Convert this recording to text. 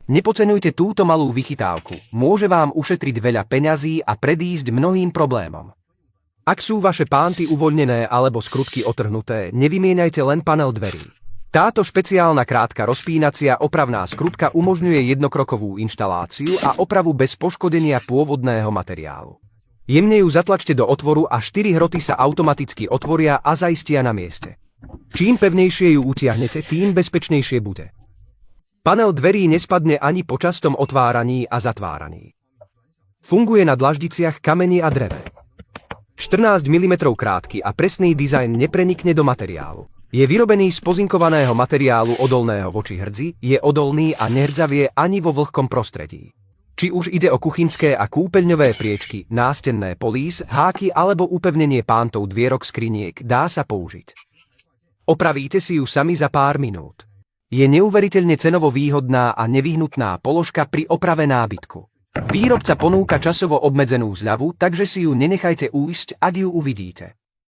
Nepodceňujte túto malú vychytávku, môže vám ušetriť veľa peňazí a predísť mnohým problémom. Ak sú vaše pánty uvoľnené alebo skrutky otrhnuté, nevymieňajte len panel dverí. Táto špeciálna krátka rozpínacia opravná skrutka umožňuje jednokrokovú inštaláciu a opravu bez poškodenia pôvodného materiálu. Jemne ju zatlačte do otvoru a 4 hroty sa automaticky otvoria a zaistia na mieste. Čím pevnejšie ju utiahnete, tým bezpečnejšie bude. Panel dverí nespadne ani po častom otváraní a zatváraní. Funguje na dlaždiciach, kameni a dreve. 14 mm krátky a presný dizajn neprenikne do materiálu. Je vyrobený z pozinkovaného materiálu odolného voči hrdzi, je odolný a nehrdzavie ani vo vlhkom prostredí. Či už ide o kuchynské a kúpeľňové priečky, nástenné polís, háky alebo upevnenie pántov dvierok skriniek, dá sa použiť. Opravíte si ju sami za pár minút. Je neuveriteľne cenovo výhodná a nevyhnutná položka pri oprave nábytku. Výrobca ponúka časovo obmedzenú zľavu, takže si ju nenechajte újsť, ak ju uvidíte.